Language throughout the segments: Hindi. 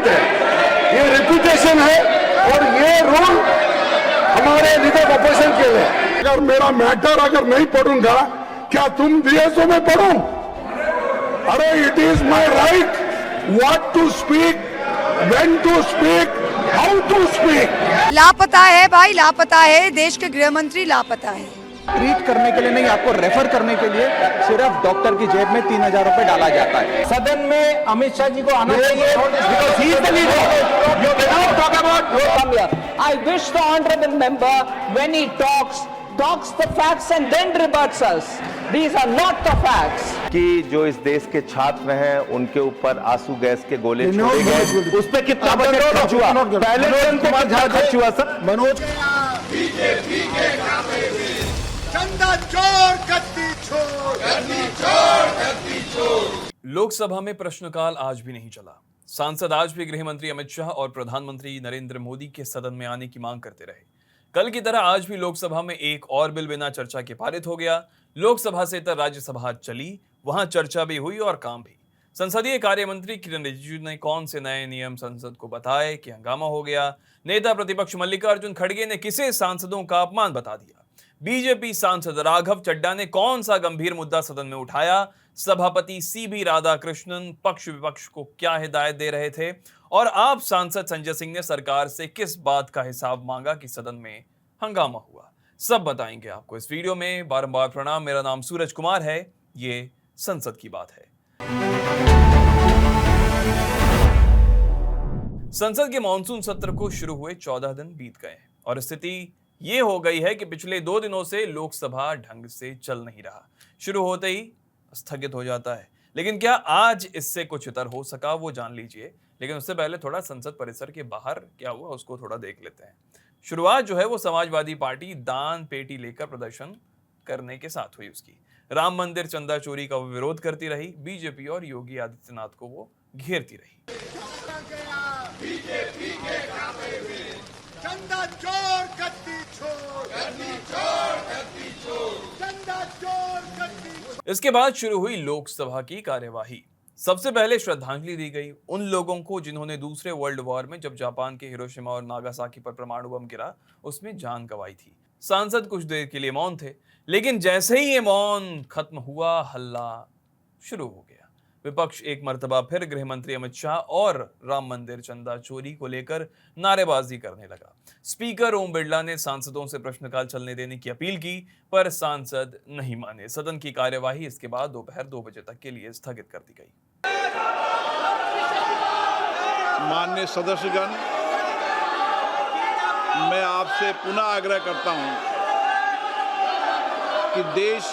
सकते हैं। ये रिपीटेशन है और ये रूल हमारे लीडर ऑपोजिशन के लिए। अगर मेरा मैटर अगर नहीं पढ़ूंगा क्या तुम डीएसओ में पढ़ूं? अरे it is my right what to speak, when to speak, how to speak. लापता है भाई, लापता है, देश के गृह मंत्री लापता है। ट्रीट करने के लिए नहीं, आपको रेफर करने के लिए सिर्फ डॉक्टर की जेब में 3,000 रुपए डाला जाता है। सदन में अमित शाह जी को आना चाहिए। I wish the honorable member, when he talks the facts and then rebuts us. These are not the facts. कि जो इस देश के छात्र हैं उनके ऊपर आंसू गैस के गोले छोड़े गए, उस पे कितना बजट खर्च हुआ? पहले दिन पे कितना खर्च हुआ सर? मनोज चंदा चोर गद्दी छोड़, गद्दी छोड़, गद्दी छोड़। लोकसभा में प्रश्नकाल आज भी नहीं चला। सांसद आज भी गृह मंत्री अमित शाह और प्रधानमंत्री नरेंद्र मोदी के सदन में आने की मांग करते रहे। कल की तरह आज भी लोकसभा में एक और बिल बिना चर्चा के पारित हो गया। लोकसभा से इतर राज्यसभा चली, वहां चर्चा भी हुई और काम भी। संसदीय कार्य मंत्री किरण रिजिजू ने कौन से नए नियम संसद को बताए कि हंगामा हो गया। नेता प्रतिपक्ष मल्लिकार्जुन खड़गे ने किसे सांसदों का अपमान बता दिया। बीजेपी सांसद राघव चड्डा ने कौन सा गंभीर मुद्दा सदन में उठाया। सभापति सीबी राधाकृष्णन पक्ष विपक्ष को क्या हिदायत दे रहे थे और आप सांसद संजय सिंह ने सरकार से किस बात का हिसाब मांगा कि सदन में हंगामा हुआ, सब बताएंगे आपको इस वीडियो में। बारंबार प्रणाम, मेरा नाम सूरज कुमार है, ये संसद की बात है। संसद के मॉनसून सत्र को शुरू हुए 14 दिन बीत गए और स्थिति ये हो गई है कि पिछले 2 दिनों से लोकसभा ढंग से चल नहीं रहा। शुरू होते ही स्थगित हो जाता है। लेकिन क्या आज इससे कुछ इतर हो सका, वो जान लीजिए। लेकिन उससे पहले थोड़ा संसद परिसर के बाहर क्या हुआ उसको थोड़ा देख लेते हैं। शुरुआत जो है वो समाजवादी पार्टी दान पेटी लेकर प्रदर्शन करने के साथ हुई। उसकी राम मंदिर चंदा चोरी का वो विरोध करती रही। बीजेपी और योगी आदित्यनाथ को वो घेरती रही। चंदा चोर गद्दी छोड़, गद्दी छोड़, गद्दी छोड़, चंदा चोर गद्दी छोड़। इसके बाद शुरू हुई लोकसभा की कार्यवाही। सबसे पहले श्रद्धांजलि दी गई उन लोगों को जिन्होंने दूसरे वर्ल्ड वॉर में जब जापान के हिरोशिमा और नागासाकी पर परमाणु बम गिरा उसमें जान गंवाई थी। सांसद कुछ देर के लिए मौन थे, लेकिन जैसे ही ये मौन खत्म हुआ हल्ला शुरू हो गया। विपक्ष एक मर्तबा फिर गृह मंत्री अमित शाह और राम मंदिर चंदा चोरी को लेकर नारेबाजी करने लगा। स्पीकर ओम बिरला ने सांसदों से प्रश्नकाल चलने देने की अपील की, पर सांसद नहीं माने। सदन की कार्यवाही इसके बाद दोपहर 2 बजे तक के लिए स्थगित कर दी गई। माननीय सदस्यगण, मैं आपसे पुनः आग्रह करता हूं कि देश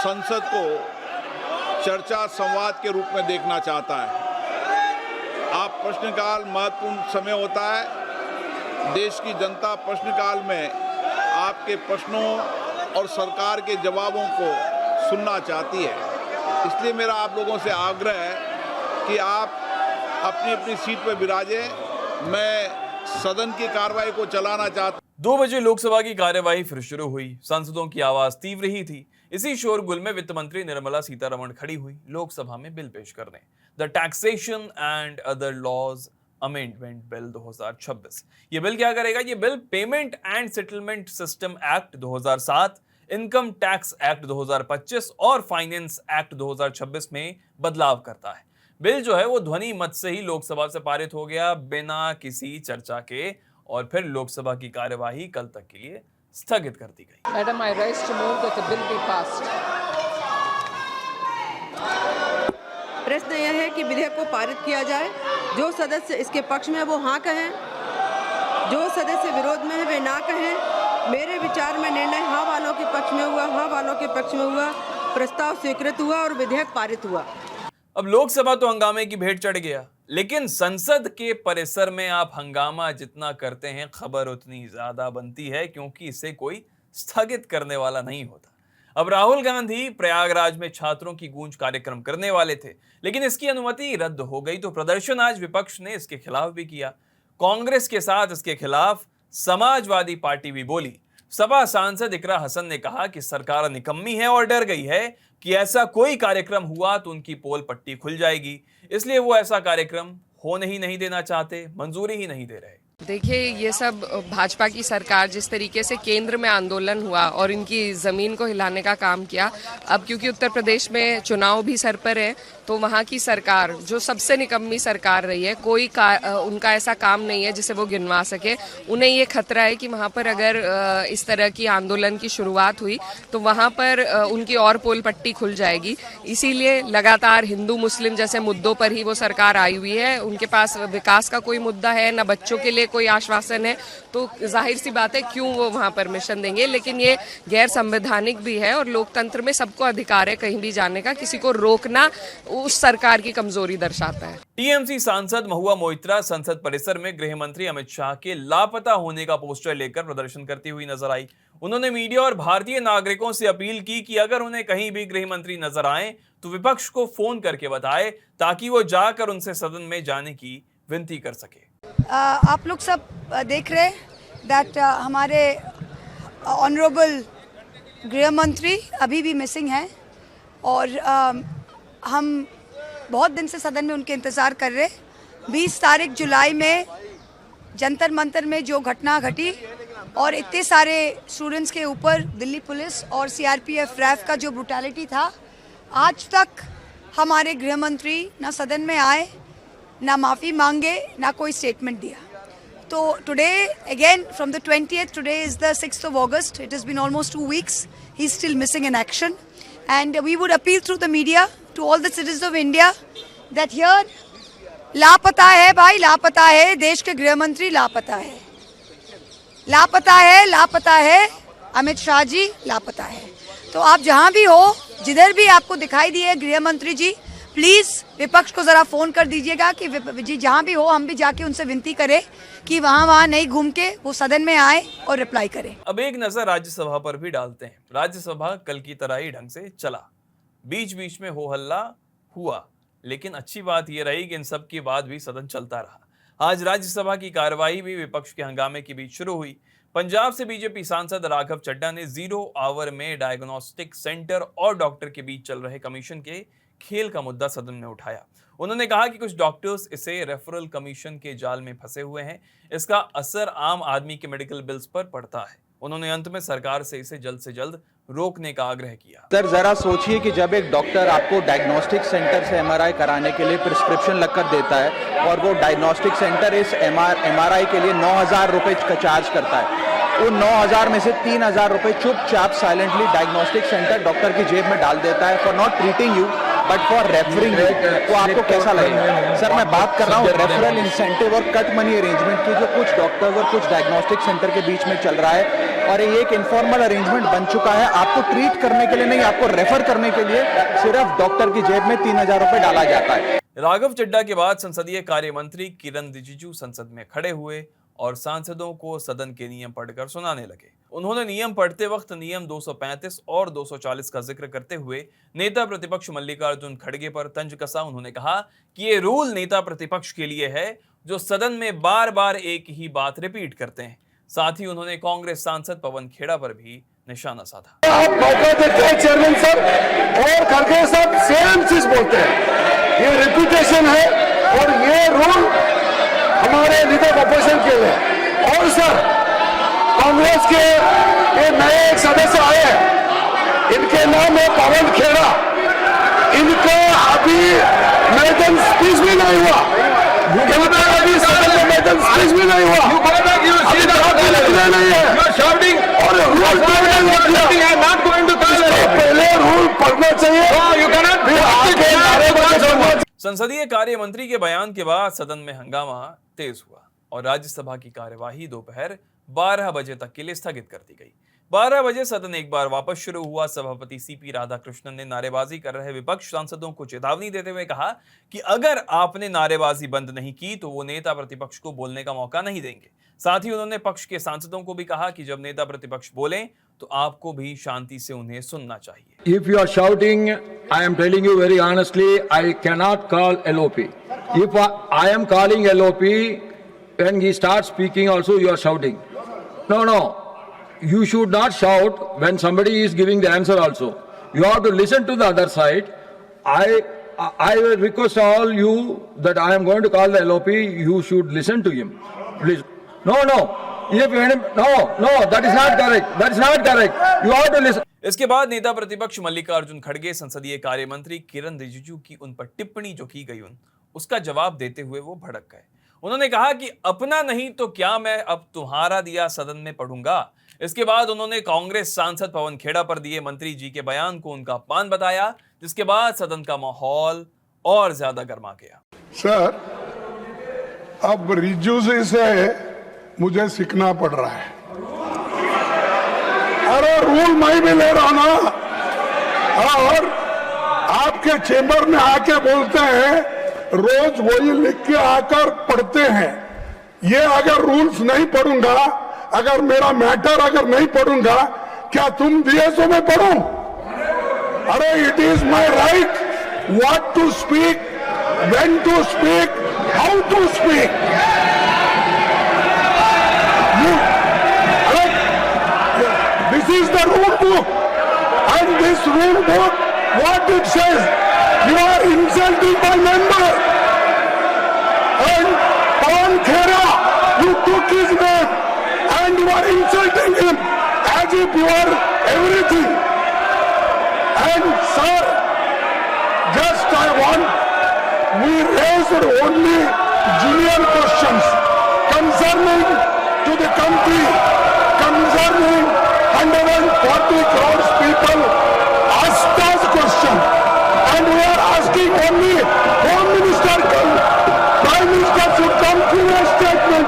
संसद को चर्चा संवाद के रूप में देखना चाहता है। आप प्रश्नकाल महत्वपूर्ण समय होता है। देश की जनता प्रश्नकाल में आपके प्रश्नों और सरकार के जवाबों को सुनना चाहती है। इसलिए मेरा आप लोगों से आग्रह है कि आप अपनी अपनी सीट पर विराजें। मैं सदन की कार्रवाई को चलाना चाहता हूं। 2 बजे लोकसभा की कार्यवाही फिर शुरू हुई। सांसदों की आवाज तीव्र ही थी। इसी शोरगुल में वित्त मंत्री निर्मला सीतारमण खड़ी हुई लोकसभा में बिल पेश करने। The taxation and other laws amendment bill 2026। ये बिल क्या करेगा? ये bill payment and settlement system act 2007, income tax act 2025 और फाइनेंस एक्ट 2026 में बदलाव करता है। बिल जो है वो ध्वनि मत से ही लोकसभा से पारित हो गया बिना किसी चर्चा के और फिर लोकसभा की कार्यवाही कल तक के लिए स्थगित कर दी गई। Madam, I rise to move that the bill be passed. प्रश्न यह है कि विधेयक को पारित किया जाए। जो सदस्य इसके पक्ष में है वो हाँ कहें, जो सदस्य विरोध में है वे ना कहें। मेरे विचार में निर्णय हाँ वालों के पक्ष में हुआ, हाँ वालों के पक्ष में हुआ। प्रस्ताव स्वीकृत हुआ और विधेयक पारित हुआ। अब लोकसभा तो हंगामे की भेंट चढ़ गया, लेकिन संसद के परिसर में आप हंगामा जितना करते हैं खबर उतनी ज्यादा बनती है, क्योंकि इसे कोई स्थगित करने वाला नहीं होता। अब राहुल गांधी प्रयागराज में छात्रों की गूंज कार्यक्रम करने वाले थे, लेकिन इसकी अनुमति रद्द हो गई तो प्रदर्शन आज विपक्ष ने इसके खिलाफ भी किया। कांग्रेस के साथ इसके खिलाफ समाजवादी पार्टी भी बोली। सपा सांसद इकरा हसन ने कहा कि सरकार निकम्मी है और डर गई है कि ऐसा कोई कार्यक्रम हुआ तो उनकी पोल पट्टी खुल जाएगी, इसलिए वो ऐसा कार्यक्रम होने ही नहीं देना चाहते, मंजूरी ही नहीं दे रहे। देखिए, ये सब भाजपा की सरकार जिस तरीके से केंद्र में आंदोलन हुआ और इनकी ज़मीन को हिलाने का काम किया, अब क्योंकि उत्तर प्रदेश में चुनाव भी सर पर है, तो वहाँ की सरकार जो सबसे निकम्मी सरकार रही है, उनका ऐसा काम नहीं है जिसे वो गिनवा सके। उन्हें ये खतरा है कि वहाँ पर अगर इस तरह की आंदोलन की शुरुआत हुई तो वहाँ पर उनकी और पोल पट्टी खुल जाएगी। इसीलिए लगातार हिंदू मुस्लिम जैसे मुद्दों पर ही वो सरकार आई हुई है। उनके पास विकास का कोई मुद्दा है न, बच्चों के लिए कोई आश्वासन है, तो जाहिर सी बात है क्यों वो वहाँ परमिशन देंगे। लेकिन ये गैर संवैधानिक भी है और लोकतंत्र में सबको अधिकार है कहीं भी जाने का, किसी को रोकना उस सरकार की कमजोरी दर्शाता है। टीएमसी सांसद महुआ मोइत्रा संसद परिसर में गृह मंत्री अमित शाह के लापता होने का पोस्टर लेकर प्रदर्शन करती हुई नजर आई। उन्होंने मीडिया और भारतीय नागरिकों से अपील की कि अगर उन्हें कहीं भी गृह मंत्री नजर आए तो विपक्ष को फोन करके बताए ताकि वो जाकर उनसे सदन में जाने की विनती कर सके। आप लोग सब देख रहे दैट हमारे ऑनरेबल गृह मंत्री अभी भी मिसिंग हैं और हम बहुत दिन से सदन में उनके इंतज़ार कर रहे। 20 तारीख जुलाई में जंतर मंतर में जो घटना घटी और इतने सारे स्टूडेंट्स के ऊपर दिल्ली पुलिस और सीआरपीएफ रैफ का जो ब्रुटैलिटी था, आज तक हमारे गृह मंत्री ना सदन में आए, ना माफ़ी मांगे, ना कोई स्टेटमेंट दिया। तो today again from the 20th, today is the 6th of August, it has been almost 2 weeks, he is still missing in action, and we would appeal through the media to all the citizens of India that here लापता है भाई, लापता है, देश के गृह मंत्री लापता है, लापता है, लापता है, अमित शाह जी लापता है। तो आप जहां भी हो, जिधर भी आपको दिखाई दिए गृह मंत्री जी, प्लीज़ विपक्ष को ज़रा फ़ोन कर दीजिएगा कि जी जहाँ भी हो हम भी जाके उनसे विनती करें कि वहाँ नहीं घूम के वो सदन में आए और रिप्लाई करें। अब एक नज़र राज्यसभा पर भी डालते हैं। राज्यसभा कल की तरह ही ढंग से चला, बीच बीच में हो हल्ला हुआ, लेकिन अच्छी बात यह रही कि इन सब के बाद भी सदन चलता रहा। आज राज्यसभा की कार्यवाही भी विपक्ष के हंगामे के बीच शुरू हुई। पंजाब से बीजेपी सांसद राघव चड्ढा ने 0 आवर में डायग्नोस्टिक सेंटर और डॉक्टर के बीच चल रहे कमीशन के खेल का मुद्दा सदन में उठाया। उन्होंने कहा कि कुछ डॉक्टर्स इसे रेफरल कमीशन के जाल में फंसे हुए हैं, इसका असर आम आदमी के मेडिकल बिल्स पर पड़ता है। उन्होंने अंत में सरकार से इसे जल्द से जल्द रोकने का आग्रह किया। सर जरा सोचिए कि जब एक डॉक्टर आपको डायग्नोस्टिक सेंटर से एमआरआई कराने के लिए प्रिस्क्रिप्शन लगकर देता है और वो डायग्नोस्टिक सेंटर इस एमआरआई के लिए 9,000 रुपए का चार्ज करता है, उन 9,000 में से 3,000 रुपए चुपचाप साइलेंटली डायग्नोस्टिक सेंटर डॉक्टर की जेब में डाल देता है for not treating you but for referring you, तो आपको कैसा लगेगा? सर मैं बात कर रहा हूँ रेफरल इंसेंटिव और कट मनी अरेंजमेंट की जो कुछ डॉक्टर्स और कुछ डायग्नोस्टिक सेंटर के बीच में चल रहा है, और ये एक इनफॉर्मल अरेंजमेंट बन चुका है। आपको ट्रीट करने के लिए नहीं, आपको रेफर करने के लिए सिर्फ डॉक्टर की जेब में 3,000 रुपए डाला जाता है। राघव चड्ढा के बाद संसदीय कार्य मंत्री किरण रिजिजू संसद में खड़े हुए और सांसदों को सदन के नियम पढ़कर सुनाने लगे। उन्होंने नियम पढ़ते वक्त नियम 235 और 240 का जिक्र करते हुए नेता प्रतिपक्ष मल्लिकार्जुन खड़गे पर तंज कसा। उन्होंने कहा कि ये रूल नेता प्रतिपक्ष के लिए है जो सदन में बार बार एक ही बात रिपीट करते हैं। साथ ही उन्होंने कांग्रेस सांसद पवन खेड़ा पर भी निशाना साधा। आप मौका देते हैं चेयरमैन साहब और खड़गे साहब सेम चीज बोलते हैं, ये रिपीटेशन है और ये रूल हमारे लीडर ऑपोजिशन के लिए। और सर कांग्रेस के ये नए एक सदस्य आए हैं, इनके नाम है पवन खेड़ा, इनका अभी मैडम स्पीच भी नहीं हुआ, अभी सदन में मैडम स्पीच भी नहीं हुआ, नहीं है और रूल पहले रूल पढ़ना चाहिए। संसदीय कार्य मंत्री के बयान के बाद सदन में हंगामा तेज हुआ और राज्यसभा की कार्यवाही दोपहर 12 बजे तक के लिए स्थगित कर दी गई। 12 बजे सदन एक बार वापस शुरू हुआ। सभापति सीपी राधाकृष्णन ने नारेबाजी कर रहे विपक्ष सांसदों को चेतावनी देते हुए कहा कि अगर आपने नारेबाजी बंद नहीं की तो वो नेता प्रतिपक्ष को बोलने का मौका नहीं देंगे। साथ ही उन्होंने पक्ष के सांसदों को भी कहा कि जब नेता प्रतिपक्ष बोलें तो आपको भी शांति से उन्हें सुनना चाहिए। If you are shouting, I am telling you very honestly, I cannot call LOP. If I am calling LOP, when he starts speaking also you are shouting. No. You should not shout when somebody is giving the answer also. You have to listen to the other side. I I will request all you that I am going to call the LOP. You should listen to him, please. No. If no, that is not correct. That is not correct. You have to listen. इसके बाद नेता प्रतिपक्ष मल्लिकार्जुन खड़गे संसदीय कार्य मंत्री किरण रिजिजू की उन पर टिप्पणी जो की गई उसका जवाब देते हुए वो भड़क गए। उन्होंने कहा कि अपना नहीं तो क्या मैं अब तुम्हारा दिया सदन में पढ़ूंगा। इसके बाद उन्होंने कांग्रेस सांसद पवन खेड़ा पर दिए मंत्री जी के बयान को उनका अपमान बताया, जिसके बाद सदन का माहौल और ज्यादा गर्मा गया। सर, अब रिजू जी से मुझे सीखना पड़ रहा है। अरे रूल मैं भी ले रहा ना, और आपके चेंबर में आके बोलते हैं, रोज वही लिख के आकर पढ़ते हैं। ये अगर रूल्स नहीं पढ़ूंगा, अगर मेरा मैटर अगर नहीं पढ़ूंगा, क्या तुम दिए सो मैं पढ़ूं? अरे it is my right what to speak, when to speak, how to speak. This is the rule book, and this rule book, what it says, you are insulting my member, and Pawan Khera, you took his name, and you are insulting him as if you are everything. And sir, just I want, we raised only genuine questions concerning to the country, concerning 140 crores people asked us question, and we are asking only Home Minister, Prime Minister should come to a statement.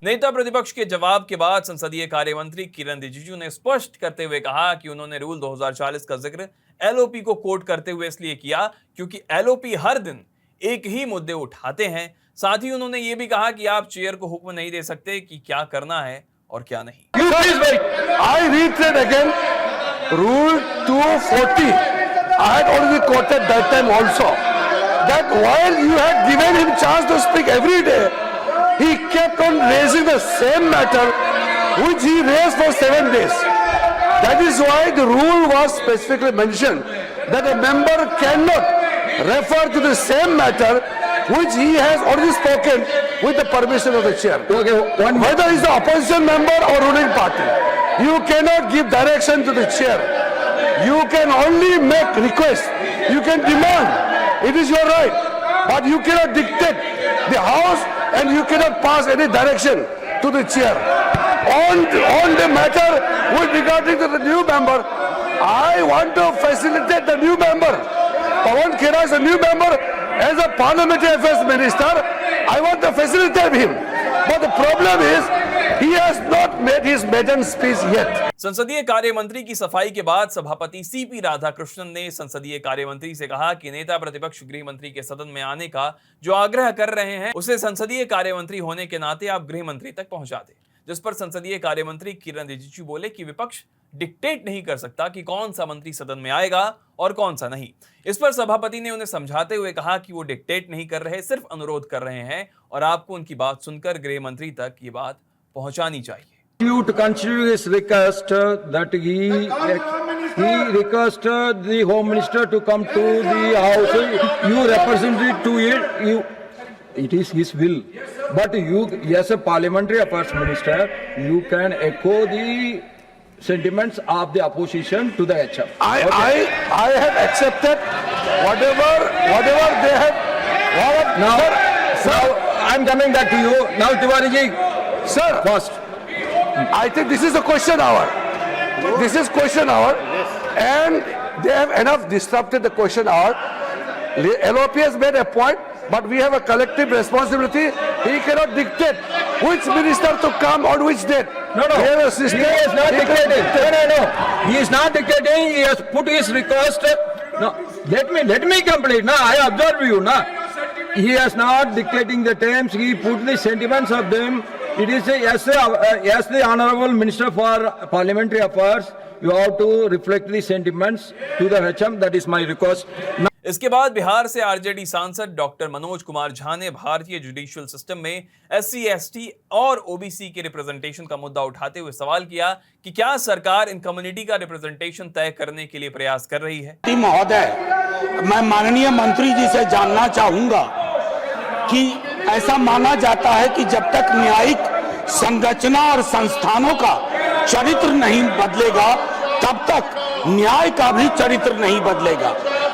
नेता प्रतिपक्ष के जवाब के बाद संसदीय कार्य मंत्री किरण रिजिजू ने स्पष्ट करते हुए कहा कि उन्होंने रूल 2040 का जिक्र एलओपी को कोट करते हुए इसलिए किया क्योंकि एलओपी हर दिन एक ही मुद्दे उठाते हैं। साथ ही उन्होंने ये भी कहा कि आप चेयर को हुक्म नहीं दे सकते कि क्या करना है और क्या नहीं। I reiterate again, Rule 240. I had already quoted that time also, that while you had given him chance to speak every day, he kept on raising the same matter which he raised for 7 days. That is why the rule was specifically mentioned that a member cannot refer to the same matter which he has already spoken with the permission of the chair. Okay, whether he is the opposition member or ruling party, you cannot give direction to the chair. You can only make requests. You can demand. It is your right. But you cannot dictate the house, and you cannot pass any direction to the chair. On the matter with regarding to the new member, I want to facilitate the new member. Pawan Khera is a new member. As a parliamentary affairs minister, I want to facilitate him. But the problem is, he has not made his maiden speech yet. संसदीय कार्य मंत्री की सफाई के बाद सभापति सीपी राधाकृष्णन ने संसदीय कार्य मंत्री से कहा कि नेता प्रतिपक्ष गृह मंत्री के सदन में आने का जो आग्रह कर रहे हैं उसे संसदीय कार्य मंत्री होने के नाते आप गृह मंत्री तक पहुंचा दें। जिस पर संसदीय कार्य मंत्री किरण रिजिजू बोले कि विपक्ष डिक्टेट नहीं कर सकता कि कौन सा मंत्री सदन में आएगा और कौन सा नहीं। इस पर सभापति ने उन्हें समझाते हुए कहा कि वो डिक्टेट नहीं कर रहे, सिर्फ अनुरोध कर रहे हैं और आपको उनकी बात सुनकर गृह मंत्री तक ये बात पहुंचानी चाहिए। You to consider his request that he requested the Home Minister to come to the House. You represented to it is his will. But you, as a Parliamentary Affairs Minister, you can echo the sentiments of the opposition to the HM. I have accepted whatever they have. Now I'm coming back to you. Now Tiwari ji, Sir, first. I think this is a question hour. This is question hour, and they have enough disrupted the question hour. LOP has made a point, but we have a collective responsibility. He cannot dictate which minister to come on which date. No. We have a system. He is not dictating. No. He is not dictating. He has put his request. No. Let me complete. No, I observe you. No. He is not dictating the terms. He put the sentiments of them. It is as the Honorable Minister for Parliamentary Affairs, you have to reflect the sentiments to the HM. That is my request. इसके बाद बिहार से आरजेडी सांसद डॉक्टर मनोज कुमार झा ने भारतीय जुडिशियल सिस्टम में SC, ST और OBC के रिप्रेजेंटेशन का मुद्दा उठाते हुए सवाल किया कि क्या सरकार इन कम्युनिटी का रिप्रेजेंटेशन तय करने के लिए प्रयास कर रही है। महोदय, मैं माननीय मंत्री जी से जानना चाहूंगा कि ऐसा माना जाता है कि जब तक न्यायिक संरचना और संस्थानों का चरित्र नहीं बदलेगा तब तक न्याय का भी चरित्र नहीं बदलेगा।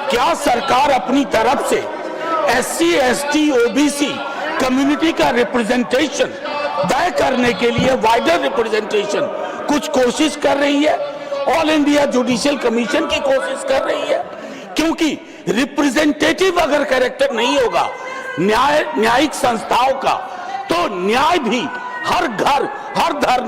क्या सरकार अपनी तरफ से SC, ST, OBC कम्युनिटी का रिप्रेजेंटेशन तय करने के लिए वाइडर रिप्रेजेंटेशन कुछ कोशिश कर रही है? ऑल इंडिया जुडिशियल कमीशन की कोशिश कर रही है? क्योंकि रिप्रेजेंटेटिव अगर कैरेक्टर नहीं होगा न्यायिक संस्थाओं का तो न्याय भी हर घर हर दर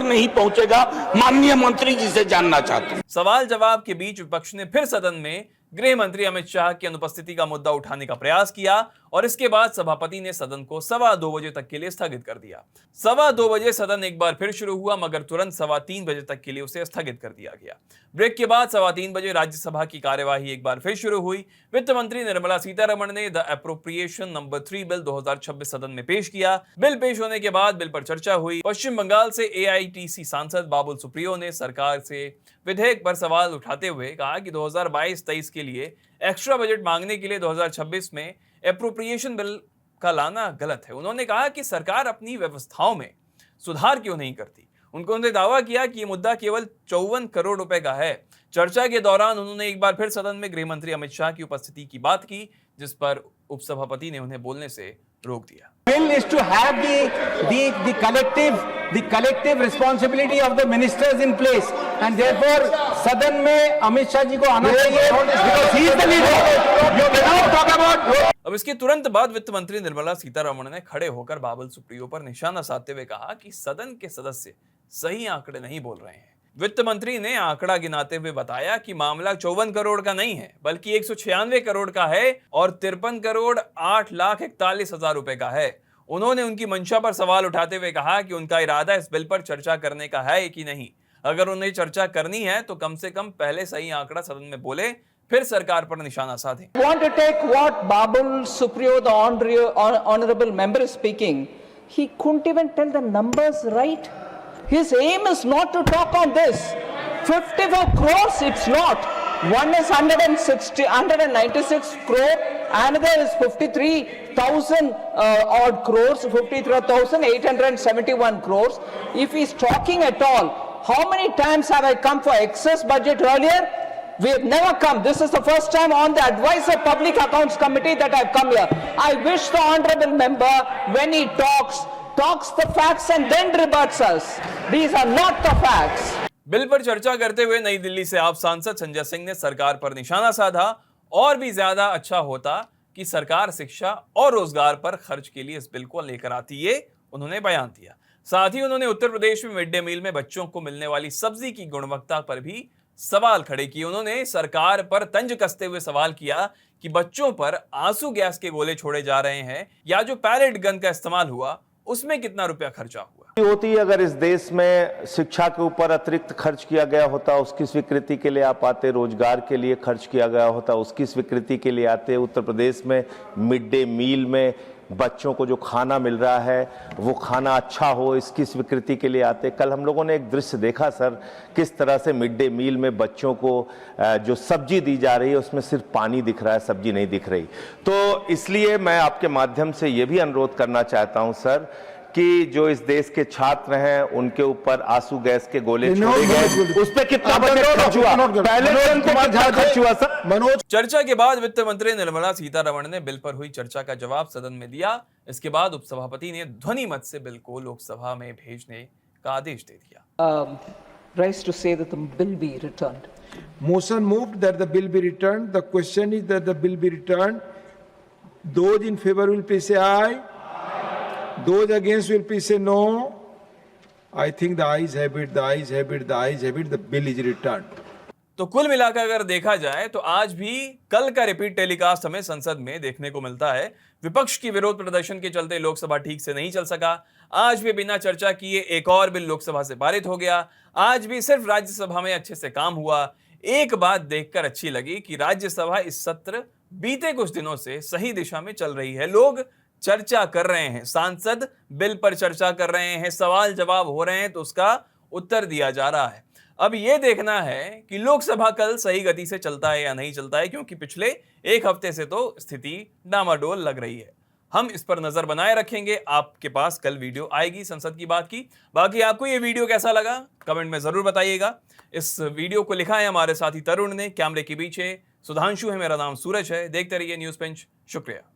नहीं पहुंचेगा। माननीय मंत्री जी से जानना चाहते हैं। सवाल जवाब के बीच विपक्ष ने फिर सदन में गृह मंत्री अमित शाह की अनुपस्थिति का मुद्दा उठाने का प्रयास किया और इसके बाद सभापति ने सदन को 2:15 बजे तक के लिए स्थगित कर दिया। 2:15 बजे सदन एक बार फिर शुरू हुआ मगर तुरंत 3:15 बजे तक के लिए उसे स्थगित कर दिया गया। ब्रेक के बाद 3:15 बजे राज्यसभा की कार्यवाही एक बार फिर शुरू हुई। वित्त मंत्री निर्मला सीतारमण ने द एप्रोप्रिएशन नंबर 3 बिल 2026 सदन में पेश किया। बिल पेश होने के बाद बिल पर चर्चा हुई। पश्चिम बंगाल से AITC सांसद बाबुल सुप्रियो ने सरकार से विधेयक पर सवाल उठाते हुए कहा कि 2022-23 के लिए एक्स्ट्रा बजट मांगने के लिए 2026 में एप्रोप्रिएशन बिल का लाना गलत है। उन्होंने कहा कि सरकार अपनी व्यवस्थाओं में सुधार क्यों नहीं करती। उन्होंने दावा किया कि ये मुद्दा केवल 54 करोड़ रुपए का है। चर्चा के दौरान उन्होंने एक बार फिर सदन में गृह मंत्री अमित शाह की उपस्थिति की बात की जिस पर उपसभापति ने उन्हें बोलने से रोक दिया। Bill is to have the collective responsibility of the ministers in place and therefore सदन में अमित शाह जी को आना चाहिए because he is the leader. You cannot talk about. अब इसके तुरंत बाद वित्त मंत्री निर्मला सीतारमण ने खड़े होकर बाबुल सुप्रियो पर निशाना साधते हुए कहा कि सदन के सदस्य सही आंकड़े नहीं बोल रहे हैं। वित्त मंत्री ने आंकड़ा गिनाते हुए बताया कि मामला 54 करोड़ का नहीं है बल्कि 196 करोड़ का है और 53 करोड़ 8,41,000 रुपए का है। उन्होंने उनकी मंशा पर सवाल उठाते हुए कहा कि उनका इरादा इस बिल पर चर्चा करने का है कि नहीं। अगर उन्हें चर्चा करनी है तो कम से कम पहले सही आंकड़ा सदन में बोले फिर सरकार पर निशाना साधें। I want to take what Babul Supriyo, the honorable member is speaking. He couldn't even tell the numbers right. His aim is not to talk on this. 54 crores, it's not. One is 196 crore, another is 53,000 odd crores, 53,871 crores. If he's talking at all, how many times have I come for excess budget earlier? We have never come. This is the first time on the advice of Public Accounts Committee that I've come here. I wish the honorable member, when he talks the facts and then rebuts us. These are not the facts. Bill पर चर्चा करते हुए नई दिल्ली से आप सांसद संजय सिंह ने सरकार पर निशाना साधा। और भी ज्यादा अच्छा होता कि सरकार शिक्षा और रोजगार पर खर्च के लिए इस बिल को लेकर आती, ये उन्होंने बयान दिया। साथ ही उन्होंने उत्तर प्रदेश में मिड डे मील में बच्चों को मिलने वाली सब्जी की गुणवत्ता पर भी सवाल खड़े किए। उन्होंने सरकार पर तंज कसते हुए सवाल किया कि बच्चों पर आंसू गैस के गोले छोड़े जा रहे हैं या जो पैलेट गन का इस्तेमाल हुआ उसमें कितना रुपया खर्चा हुआ होती। अगर इस देश में शिक्षा के ऊपर अतिरिक्त खर्च किया गया होता उसकी स्वीकृति के लिए आप आते, रोजगार के लिए खर्च किया गया होता उसकी स्वीकृति के लिए आते। उत्तर प्रदेश में मिड डे मील में बच्चों को जो खाना मिल रहा है वो खाना अच्छा हो इसकी स्वीकृति के लिए आते। कल हम लोगों ने एक दृश्य देखा सर, किस तरह से मिड डे मील में बच्चों को जो सब्जी दी जा रही है उसमें सिर्फ पानी दिख रहा है, सब्जी नहीं दिख रही। तो इसलिए मैं आपके माध्यम से ये भी अनुरोध करना चाहता हूं सर कि जो इस देश के छात्र हैं उनके ऊपर आंसू गैस के गोले छोड़े गए, उस पे कितना बजट खर्च हुआ, पहले कितना खर्च हुआ सर? मनोज। चर्चा के बाद वित्त मंत्री निर्मला सीतारमण ने बिल पर हुई चर्चा का जवाब सदन में दिया। इसके बाद उपसभापति ने ध्वनि मत से बिल को लोकसभा में भेजने का आदेश दे दिया। Rise to say that the bill be returned. Motion moved that the bill be returned. The question is that the bill be returned. Those in favor will please say aye. Those against will please say no. I think the ayes have it, the ayes have it, the ayes have it. The bill is returned. तो कुल मिलाकर अगर देखा जाए तो आज भी कल का रिपीट टेलीकास्ट हमें संसद में देखने को मिलता है। विपक्ष की विरोध प्रदर्शन के चलते लोकसभा ठीक से नहीं चल सका। आज भी बिना चर्चा किए एक और बिल लोकसभा से पारित हो गया। आज भी सिर्फ राज्यसभा में अच्छे से काम हुआ। एक बात देखकर अच्छी लगी कि राज्यसभा इस सत्र बीते कुछ दिनों से सही दिशा में चल रही है। लोग चर्चा कर रहे हैं, सांसद बिल पर चर्चा कर रहे हैं, सवाल जवाब हो रहे हैं तो उसका उत्तर दिया जा रहा है। अब ये देखना है कि लोकसभा कल सही गति से चलता है या नहीं चलता है, क्योंकि पिछले एक हफ्ते से तो स्थिति डामाडोल लग रही है। हम इस पर नजर बनाए रखेंगे। आपके पास कल वीडियो आएगी संसद की बात की। बाकी आपको ये वीडियो कैसा लगा कमेंट में जरूर बताइएगा। इस वीडियो को लिखा है हमारे साथी तरुण ने, कैमरे के पीछे सुधांशु है, मेरा नाम सूरज है। देखते रहिए न्यूज पंच। शुक्रिया।